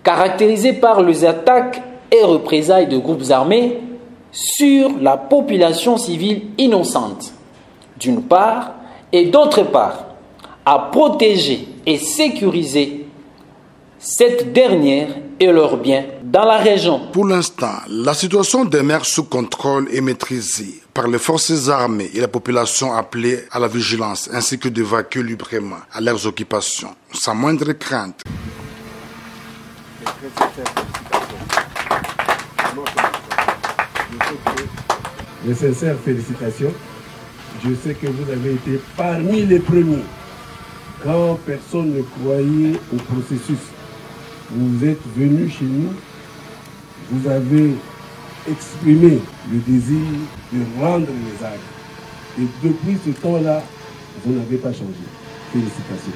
Speaker 4: caractérisées par les attaques et représailles de groupes armés sur la population civile innocente, d'une part, et d'autre part, à protéger et sécuriser cette dernière et leurs biens dans la région.
Speaker 3: Pour l'instant, la situation demeure sous contrôle et maîtrisée par les forces armées et la population appelée à la vigilance, ainsi que d'évacuer librement à leurs occupations, sans moindre crainte.
Speaker 5: Les sincères félicitations. Je sais que vous avez été parmi les premiers. Quand personne ne croyait au processus, vous êtes venus chez nous, vous avez exprimé le désir de rendre les armes. Et depuis ce temps-là, vous n'avez pas changé. Félicitations.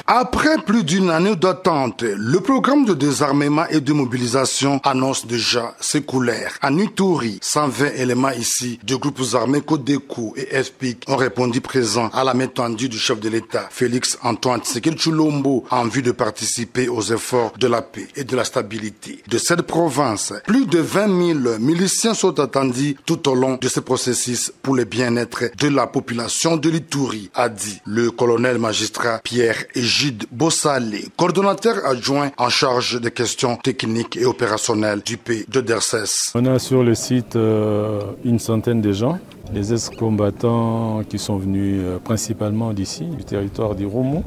Speaker 3: Après plus d'une année d'attente, le programme de désarmement et de mobilisation annonce déjà ses couleurs. À Ituri, 120 éléments ici de groupes armés Codeco et FPIC ont répondu présents à la main tendue du chef de l'État, Félix Antoine Tshisekedi Tshilombo, en vue de participer aux efforts de la paix et de la stabilité de cette province. Plus de 20 000 miliciens sont attendus tout au long de ce processus pour le bien-être de la population de l'Ituri, a dit le colonel magistrat Pierre Gide Bossalé, coordonnateur adjoint en charge des questions techniques et opérationnelles du pays de DERCES.
Speaker 6: On a sur le site une centaine de gens, les ex-combattants qui sont venus principalement d'ici, du territoire du Roumou.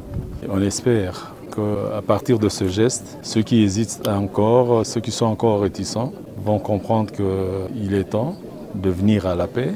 Speaker 6: On espère qu'à partir de ce geste, ceux qui hésitent encore, ceux qui sont encore réticents, vont comprendre qu'il est temps de venir à la paix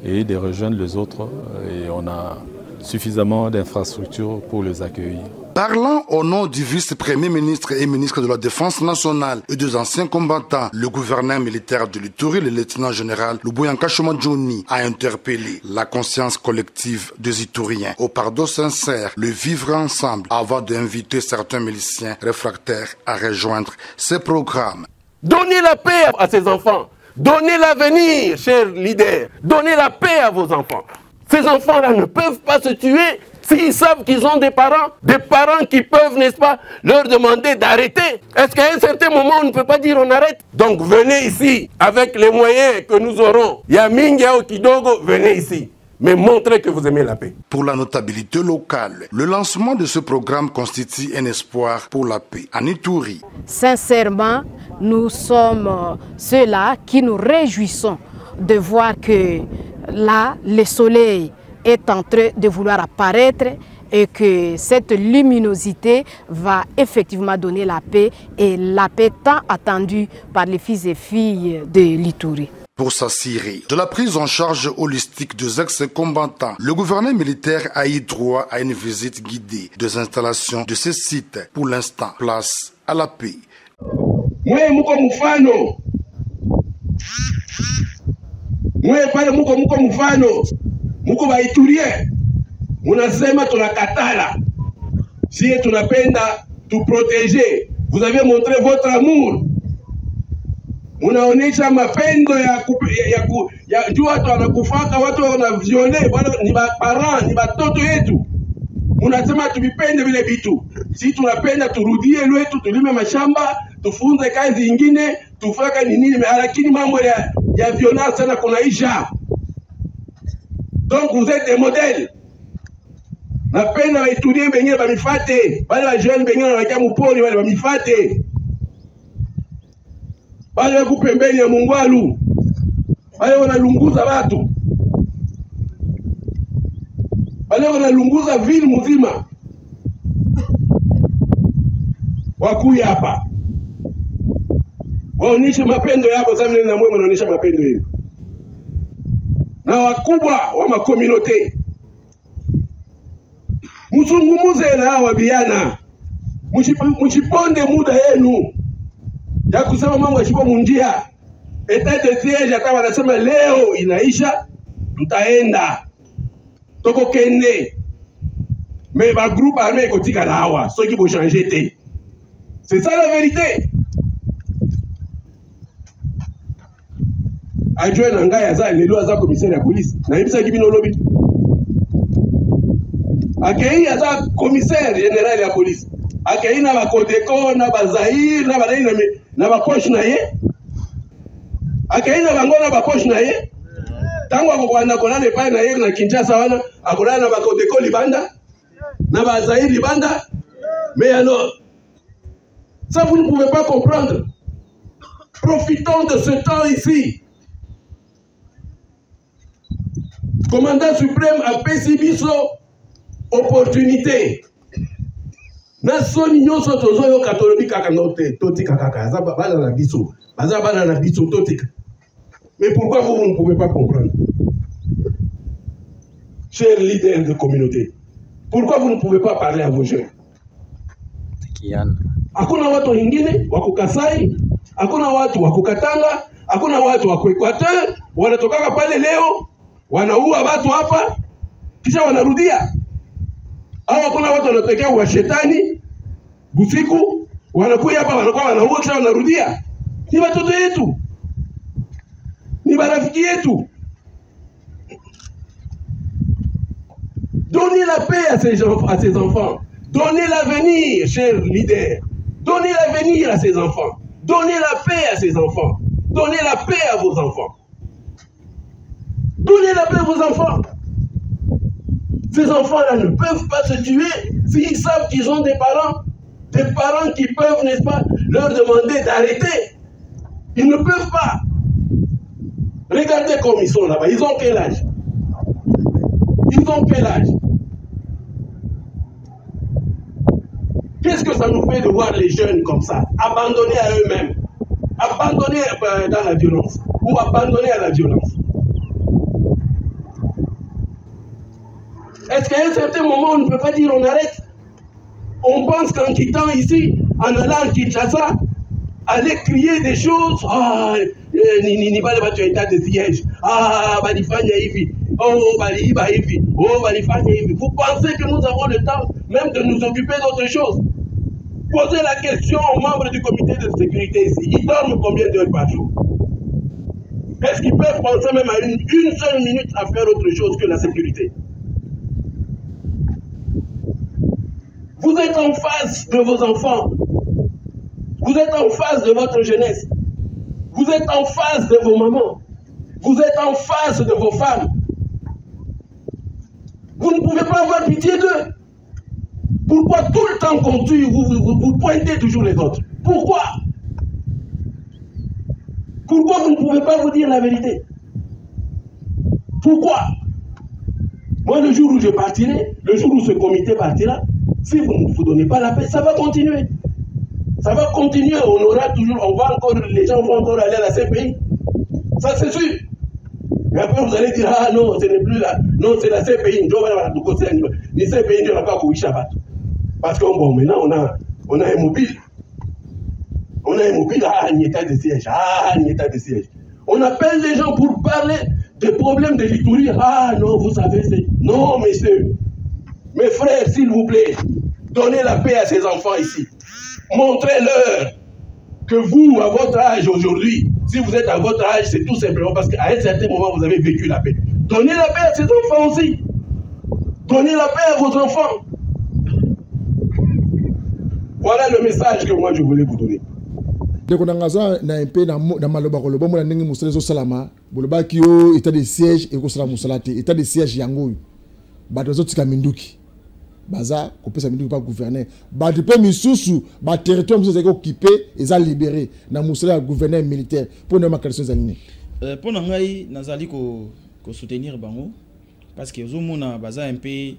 Speaker 6: et de rejoindre les autres. Et on a suffisamment d'infrastructures pour les accueillir.
Speaker 3: Parlant au nom du vice-premier ministre et ministre de la Défense nationale et des anciens combattants, le gouverneur militaire de l'Ituri, le lieutenant-général Luboyanka Chomodjouni, a interpellé la conscience collective des Ituriens au pardon sincère, le vivre ensemble, avant d'inviter certains miliciens réfractaires à rejoindre ces programmes.
Speaker 7: Donnez la paix à ces enfants, donnez l'avenir, chers leaders, donnez la paix à vos enfants. Ces enfants-là ne peuvent pas se tuer s'ils savent qu'ils ont des parents qui peuvent, n'est-ce pas, leur demander d'arrêter. Est-ce qu'à un certain moment, on ne peut pas dire on arrête? Donc venez ici, avec les moyens que nous aurons. Yamingi Kidogo, venez ici. Mais montrez que vous aimez la paix.
Speaker 3: Pour la notabilité locale, le lancement de ce programme constitue un espoir pour la paix en Ituri.
Speaker 8: Sincèrement, nous sommes ceux-là qui nous réjouissons de voir que là, le soleil est en train de vouloir apparaître et que cette luminosité va effectivement donner la paix et la paix tant attendue par les fils et filles de l'Ituri.
Speaker 3: Pour s'assurer de la prise en charge holistique des ex-combattants, le gouvernement militaire a eu droit à une visite guidée des installations de ces sites. Pour l'instant, place à la paix.
Speaker 5: Mwe pale muko mfano, muko Baiturie, munasema tunakatala, si tunapenda tu protéger. Vous avez montré votre amour, munaonesha mapendo ya juu watu wanakufaka, watu wanaviole, wale ni parents, ni batoto yetu. Munasema tuvipende vile vitu, si tunapenda turudie lwetu, tulime mashamba, tufunze kazi ingine, tufaka nini, lakini mambo ya violence sana kunaisha. Donc vous êtes des modèles. Napenda waitulie bengine bamifate, bale ba jeune bengine wanakia mupoli bale bamifate. Bale wako pembeni ya Mungwalu. Bale wanalunguza watu. Bale wanalunguza ville mzima. Wakuya hapa. Waonyeshe mapendo yao sababu na mwe wanaonyesha mapendo yenu. Na wakubwa wa makominote. Msungumuze na hawa vijana. Mshiponde muda yenu. Ya kusema mambo yashipo munjia. Etat de siège hata wanasema leo inaisha, tutaenda. Toko kende. Mais le groupe armé est côté Kalawa, ceux qui vont changer. C'est ça la vérité. Adjoint Nanga Yaza, les lois à commissaire de la police. N'a pas qui vient au lobby. Akei Yaza, commissaire général de la police. Akei n'a pas Kodeko, n'a pas Zahir, n'a pas Poche Naye. Akei n'a pas Poche Naye. Tango akokwana kona ne pa na ye na Kinshasa wana akona na Kodeko Libanda. N'a pas Zahir Libanda. Mais alors, ça vous ne pouvez pas comprendre. Profitons de ce temps ici. Commandant suprême a Pessibiso opportunité. Nason nyonso tozoyo katolobi kaka note totika kaka za bana na biso. Baza bana na biso totika. Mais pourquoi vous ne pouvez pas comprendre? Chers leaders de communauté, pourquoi vous ne pouvez pas parler à vos jeunes? Hakuna watu wengine wako Kasai, hakuna watu wako Katanga, hakuna watu wako Equateur, wanatoka pale leo, wanaua watu hapa, kisha wanarudia. Au hakuna watu wanatokea wa shetani, busiku, wanakuja hapa wanakuwa wanaua kisha wanarudia. Ni watoto yetu. Ni marafiki yetu. Donnez la paix à ces enfants. Donnez l'avenir, chers leaders. Donnez l'avenir à ces enfants. Donnez la paix à ces enfants. Donnez la paix à vos enfants. Donnez la paix à vos enfants. Ces enfants-là ne peuvent pas se tuer s'ils savent qu'ils ont des parents qui peuvent, n'est-ce pas, leur demander d'arrêter. Ils ne peuvent pas. Regardez comme ils sont là-bas. Ils ont quel âge? Ils ont quel âge? Qu'est-ce que ça nous fait de voir les jeunes comme ça, abandonnés à eux-mêmes, abandonnés dans la violence, ou abandonnés à la violence? Est-ce qu'à un certain moment, on ne peut pas dire on arrête? On pense qu'en quittant ici, en allant à Kinshasa, aller crier des choses, ni pas le état de siège, balifanya hivi, baliba hivi, balifanya hivi. Vous pensez que nous avons le temps même de nous occuper d'autres choses? Posez la question aux membres du comité de sécurité ici. Ils dorment combien d'heures par jour? Est-ce qu'ils peuvent penser même à une seule minute à faire autre chose que la sécurité? Vous êtes en face de vos enfants. Vous êtes en face de votre jeunesse. Vous êtes en face de vos mamans. Vous êtes en face de vos femmes. Vous ne pouvez pas avoir pitié d'eux. Pourquoi tout le temps qu'on tue, vous pointez toujours les autres? Pourquoi? Pourquoi vous ne pouvez pas vous dire la vérité? Pourquoi? Moi, le jour où je partirai, le jour où ce comité partira, si vous ne vous donnez pas la paix, ça va continuer. Ça va continuer, on aura toujours, les gens vont encore aller à la CPI. Ça, c'est sûr. Et après, vous allez dire, ah non, ce n'est plus là. Non, c'est la CPI. Les CPI ne vont pas courir Shabbat. Parce que bon, maintenant, on a un mobile. On a un mobile, un état de siège. Un état de siège. On appelle les gens pour parler des problèmes de l'Itourie. Ah non, vous savez, c'est... Non, messieurs. Mes frères, s'il vous plaît, donnez la paix à ces enfants ici. Montrez-leur que vous, à votre âge aujourd'hui, si vous êtes à votre âge, c'est tout simplement parce qu'à un certain moment, vous avez vécu la paix. Donnez la paix à ces enfants aussi. Donnez la paix à vos enfants. Voilà le message que moi, je voulais vous donner.
Speaker 1: Donc, on a un peu dans Maloba, on a un salama, boloba kio état de siège et kosala musalate état de siège yango. Badozo tika minduki. Baza kopesa minduki pas gouverner. Badu pe misusu, ba territoire musu zeko occupé et za libéré na musala gouverneur militaire pour ne marquer ces années.
Speaker 2: Pour ngai nazali ko soutenir bango parce que zo mona baza un peu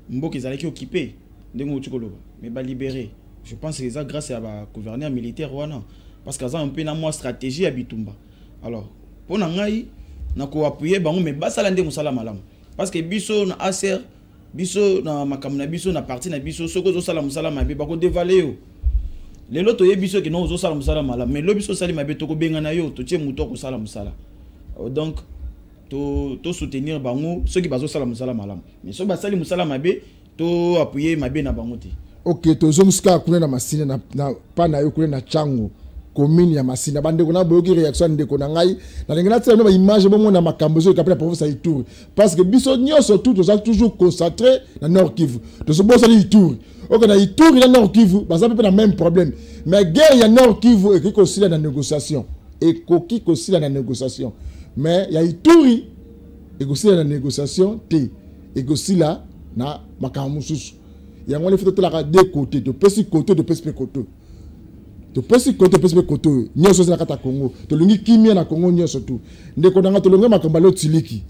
Speaker 2: mboki zalaki occupé ndengo tukoloba mais ba libéré. Je pense que c'est grâce à la gouverneur militaire parce que ça un peu na moi stratégie à Bitumba. Alors pour ngai na ko appuyer bango mais basala ndenge musala malamu parce que biso na ASR biso na makamuna biso na parti na biso soko zo sala musala mabe ba ko dévaler yo lelo to ye biso ke no zo sala musala malamu mais lo biso sali mabe to ko benga na yo to tie muto ko sala musala. Donc to soutenir bango ceux qui bazo sala musala malamu mais so ba sali musala mabe to appuyer mabe na bango te.
Speaker 1: Ok, tozonguska kuna na Masina na pa na yo kuna na Chango commune ya Masina bande kuna boyoki réaction ndeko na ngai na ngena tsena ba image bon na makambo zo kapela province ya Ituri parce que biso nyoso tout ça toujours concentré na Nord Kivu to so bosa ni Ituri. Ok, na Ituri na Nord Kivu baza pe na même problème mais guerre ya Nord Kivu et qui considère la négociation et qui considère la négociation mais ya Ituri et considère la négociation té et considère na makambo susu ya ngone faut la deux côtés de petit côté de petit côté to pesi kote nyoso na kata Congo to lungi kimia na Congo nyoso tu ndeko nanga to longa makambalo tiliki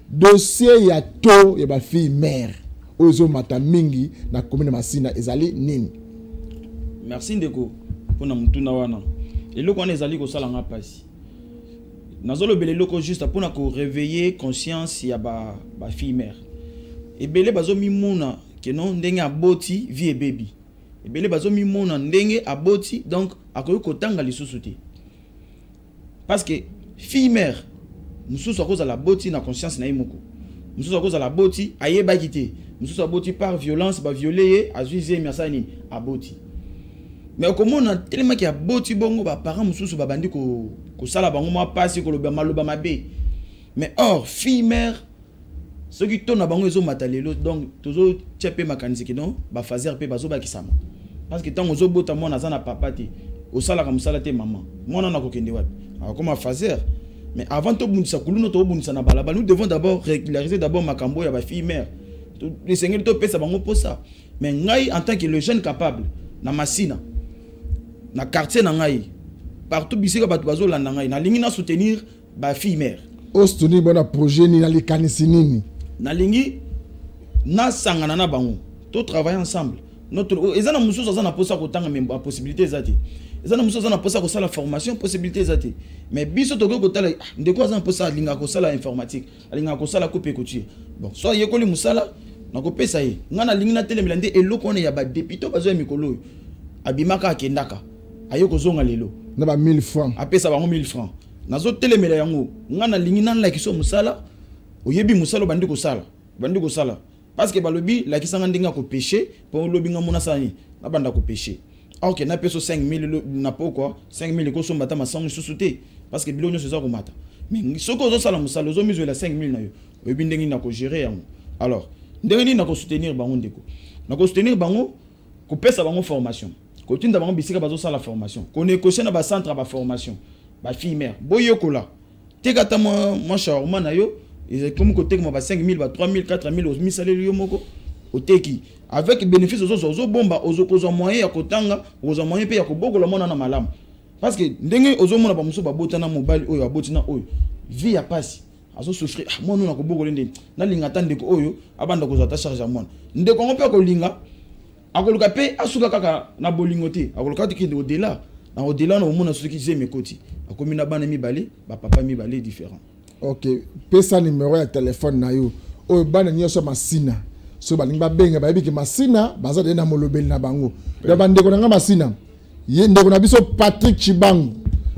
Speaker 1: dossier ya to ya ba fille mère ozo mata mingi na commune Masina ezali nini.
Speaker 2: Merci ndeko pona mutuna wana eloko wana ezali ko sala nga pasi nazolo bele loko juste pona ko réveiller conscience ya ba fille mère ebele bazo mimuna ke non ndenge aboti vie baby ebele bazo mimona ndenge aboti donc akoyo kotanga lisusu te parce que fille mère mususu akoza la boti na conscience na imoko mususu akoza la boti ayeba kité mususu aboti par violence ba violer azuize miasani aboti mais komona tellement ki aboti bongo ba parents mususu ba bandi ko sala bango ma pasi ko loba maloba mabe mais or fille mère ce qui tourne à bango ezo matalelo donc tozo tchepe makanisi ki non ba fazer pe bazo ba kisama parce que tant ozo bota mona za na papa te osala ka musala te maman mona na kokende wapi akoma fazer mais avant to bundisa kuluno to bundisa na balaba nous devons d'abord régulariser d'abord makambo ya ba fille mère les seigneurs to pesa bango pour ça mais ngai en tant que le jeune capable na Masina na quartier na ngai partout bisika batu bazo landa ngai na lingi na soutenir ba fille mère
Speaker 1: ostuni bona projet ni na likanisi nini
Speaker 2: na lingi na sangana na bango to travailler ensemble notre ezana mususu azana posa kotanga même possibilité zati ezana mususu azana posa ko sala formation possibilité zati mais biso to ko tala ndeko azana posa linga ko sala informatique linga ko sala coupe couture bon so yekoli musala na ko pesa ye ngana lingi na tele milande eloko on ya ba député bazo ya mikolo abimaka akendaka ayoko zonga lelo
Speaker 1: na ba 1000 francs
Speaker 2: apesa bango 1000 francs nazo tele mela yango ngana lingi na like so musala oyebi musala bandi ko sala parce que balobi la kisanga ndinga ko péché pour lobi nga mona sani na banda ko péché OK na peso 5000 na poko 5000 ko somba ta masangu susute parce que bilonyo seza ko mata mais soko zo sala musala zo mizo la 5000 na yo oyebi ndengi na ko gérer yango alors ndengi na ko soutenir bango ndeko na ko soutenir bango ko pesa bango formation ko tinda bango bisika bazo sala formation ko négocier na ba centre ba formation ba fille mère boyokola tekata mo charma na yo et comme côté que moi 5000 ba 3000 4000 au misale yo moko oteki avec bénéfice aux bomba aux opposants moyen ya kotanga aux moyen pe ya kobokola mona na malamu parce que ndenge ozo mona ba muso ba botana mobile oyo abotina oyo vie ya pasi azo souffrir mona na kobokola ndenge na linga tande ko oyo abanda ko zata charge mona ndeko ngo pe ko linga akoluka pe asuka kaka na bolingo te akoluka tikinde au-delà na au-delà na mona soki zeme koti akomi na bana mibale ba papa mibale différent.
Speaker 1: Ok, pesa numéro ya téléphone na yo oyo bana nyoso Masina so balingi babenga bayebi ke Masina baza de na molobeli na bango da bandeko na nga Masina ye ndeko na biso Patrick Chibangu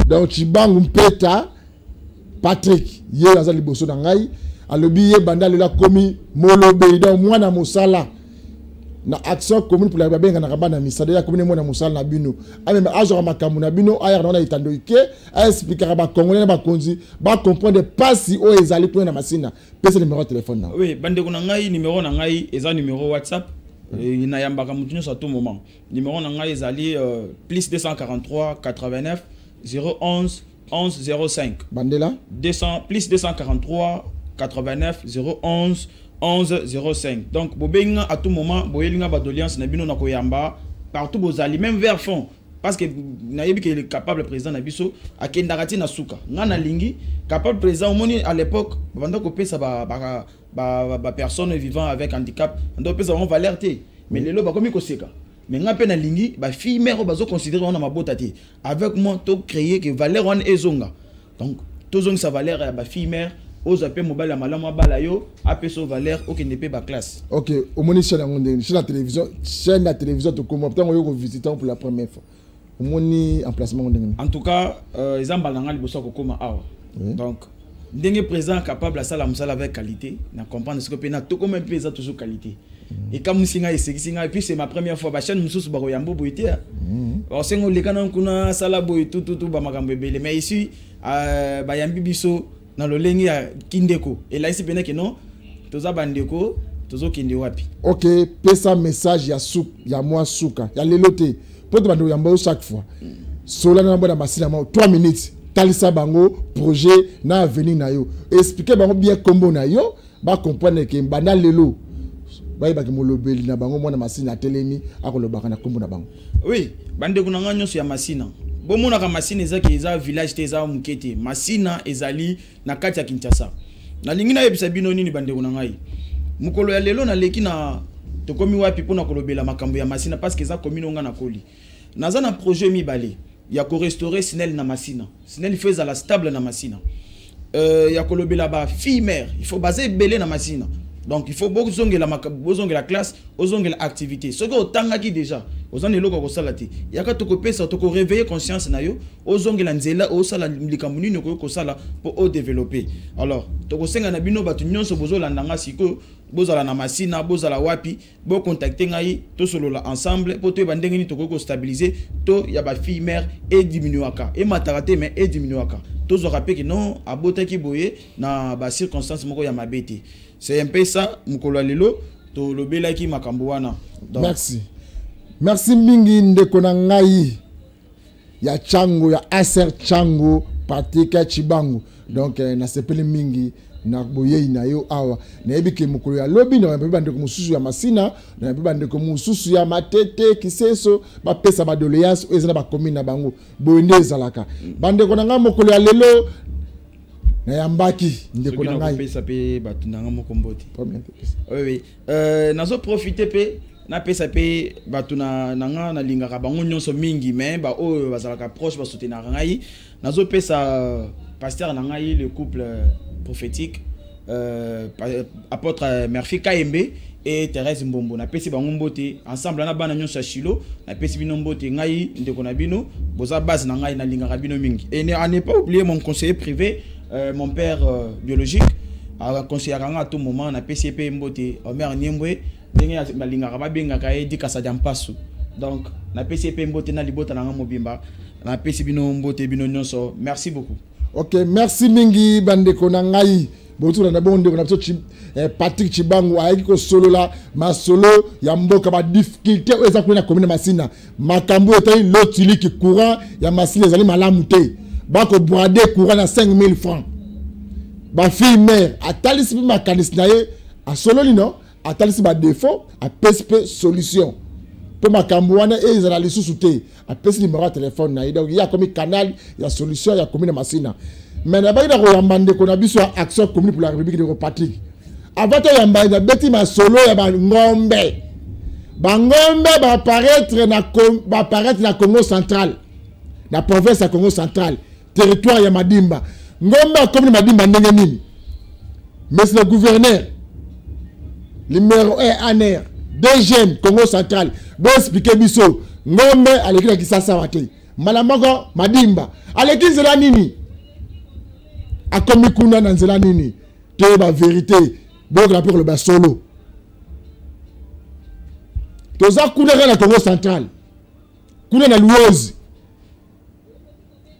Speaker 1: donc Chibangu mpeta Patrick ye aza liboso na ngai alobi ye banda lela komi molobeli donc mwana mosala na action commune pour la babenga na kabana misade ya commune mwana mosala na bino ameme azo makambu na bino aya na itando ke a expliquer ba congolais na ba konzi ba comprendre pas si o ezali point na Masina pesa numéro de téléphone na
Speaker 2: oui bandeko na ngai numéro na ngai eza numéro WhatsApp ina yambaka mutu nyonso à tout moment numéro na ngai ezali plus 243 89 011 11 05
Speaker 1: bandela
Speaker 2: 200 plus 243 89 011 1105 donc bobenga à tout moment boyelinga ba d'alliance na bino na koyamba partout bozali même vers fond parce que nayebi que le capable président na biso akendakati na suka ngana lingi capable président au moni à l'époque banda ko pesa ba personnes vivant avec handicap ndo pesa on valeur té mais lelo ba komi ko seka mais ngape na lingi ba fille mère bazo considérer on a mabota té avec moi to créer que valeur on ezonga donc tozonga sa valeur ya ba fille mère aux appels mobile à malamu bala yo apeso valeur aucune pas classe.
Speaker 1: OK, au moni chaîne la télévision to comment peut-on yo visiter pour la première fois. Au moni emplacement ndenge.
Speaker 2: En tout cas, ils en balanga liboso ko koma awa. Donc ndenge président capable à ça la musala avec qualité na comprendre ce que pena to comme un président toujours qualité et comme singa et singa et puis c'est ma première fois ba chaîne mususu ba yambo boité on sengo le kana kuna sala boy tout ba makambo belé mais ici ba yambi biso na lo lengi ya kindeko et là ici pena que non toza bandeko tozo kinde wapi.
Speaker 1: OK, pesa message ya souk ya moi souka ya leloté pour te bando yambo chaque fois sola na bona masina ma 3 minutes talisa bango projet na avenir na yo expliquer bango bien combo na yo ba comprendre que banda lelo ba ba ke molobeli na bango mona masina telemi akolobaka na combo na bango.
Speaker 2: Oui, bande kuna nganyo ya masina bomona ka masina ezaki eza village te eza mukete masina ezali na kati ya Kinshasa na lingi na yebisa bino nini bande kuna ngai mukolo ya lelo na leki na tokomi wapi pona kolobela makambo ya masina parce que eza komino nga na koli naza na projet mibale ya ko restaurer Sinel na masina Sinel fait à la stable na masina ya kolobela ba fille mère il faut baser belé na masina donc il faut bozongela classe ozongela activité ce que otanga ki déjà ozana eloko ko salati yaka to ko pesa to ko réveiller conscience na yo ozongela nzela o sala likambo nini ko sala pour o développer alors to ko senga na bino batu nyonso bozolanda nga siko bozala na masina bozala wapi bo contacter ngai to solola ensemble pour to bandenge ni to ko stabiliser to ya ba fille mère et diminuaka et matarate mais et diminuaka to zo rappeler que non abota ki boye na ba circonstance moko ya mabete. C'est un peu ça, mukolo lelo to lobela ki makambo wana.
Speaker 1: Merci. Merci mingi ndeko na ngai ya Chango ya Aser Chango Patika Chibango. Donc na sepeli mingi na boye na yo awa. Na ebike mukolo ya lobi na ba ndeko mususu ya masina, na ba ndeko mususu ya matete kiseso ba pesa ba doléance ezala ba commune na bango. Boende ezalaka. Bandeko na ngai mukolo ya lelo na yambaki ndeko na ngai
Speaker 2: pesa pe batundanga mokomboti oui nazo profiter pe na pesa pe batuna nanga na lingaka bango nyonso mingi mais ba o bazalaka proche ba soutenir ngai nazo pesa pasteur na ngai le couple prophétique apôtre Murphy Kaembe et Thérèse Mbombo na pesi bango mbote ensemble na bana nyonso Shilo na pesi bino mbote ngai ndeko na bino boza base na ngai na lingaka bino mingi et ne pas oublier mon conseiller privé mon père biologique a conseillé à tout moment na PCP mbote Omer Niembwe ndenge na lingaka babenga ka edika sa jampasu donc na PCP mbote na libota na mobimba na pesi bino mbote bino nyonso merci beaucoup.
Speaker 1: OK, merci mingi bandeko na ngai botu na bonde na Patrick Chibango aiki ko solo la ma solo ya mboka ba difficulté eza ko na commune masina makambo etay lotili ki courant ya masina ezali malamu te bako boade courant na 5000 francs ba fille mère atalisi ma kanisi na ye a solo lino atalisi ba défaut a PSP solution pour makambo wana ezala lisusu te a pesi numéro de téléphone na ye donc il y a comme canal ya solution ya commune masina mais na ba ina ko yambande ko na biso action commune pour la République de Patrick avant to yambande beti ma solo ya ba ngombe ba paraître na Congo central la province ya Congo central territoire ya Madimba ngombe comme Madimba ndenge nini monsieur le gouverneur numéro 1 ANR DGM Congo central bo expliquer biso ngombe alekila kisasa wate malamoko Madimba aleki nzela nini akomi kuna na nzela nini te ba vérité bo la pour le ba solo toza kuna na Congo central kuna na Luozi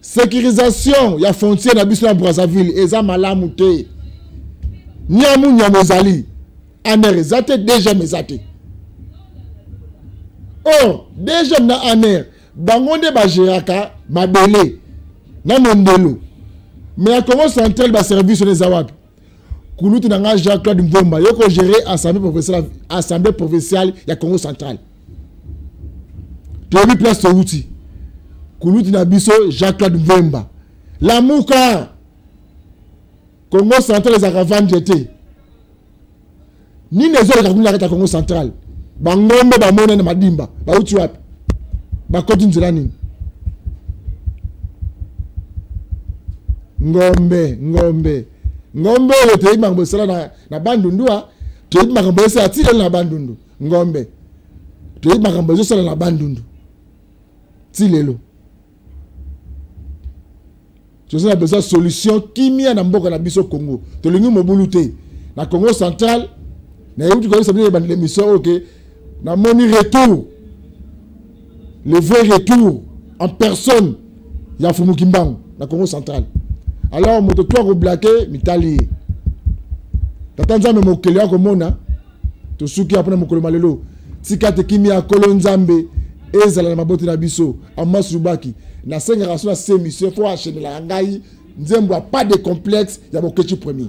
Speaker 1: sécurisation ya frontière na biso na Brazzaville eza malamu te nyamu ezali aner ezate déjà mezate oh déjà na aner bango nde ba geraka mabele na mondelo mais à Congo central ba service les awapi kulutu na nga Jacques-Claude Mvomba yoko gérer assemblée provinciale ya Congo central tobi place to outi kulutu na biso Jacques-Claude Mvomba la muka Congo central les aravans jeté ni nezo le kakuna kata Congo central bangombe ba mona na Madimba ba uti wapi ba koti nzela nini ngombe le te mango sala na bandundu a te mango sala ti na bandundu ngombe te mango sala na bandundu ti lelo nous avons besoin de solution kimia na mboka na biso Congo to lingi mobulu te na Congo central na yobu ko sabine ba l'émission OK na moni retour le vrai retour en personne ya Fumu Kimbangu na Congo central. Alors moto to ko blaquer mitali tatanza me mokeli ya komona to suki apona mokolo malelo tikate kimia kolonzambe ezala na maboti na biso amasubaki na senga raso na semission faut enchaîner la ngai nzembo pas de complexe ya bokechi premier.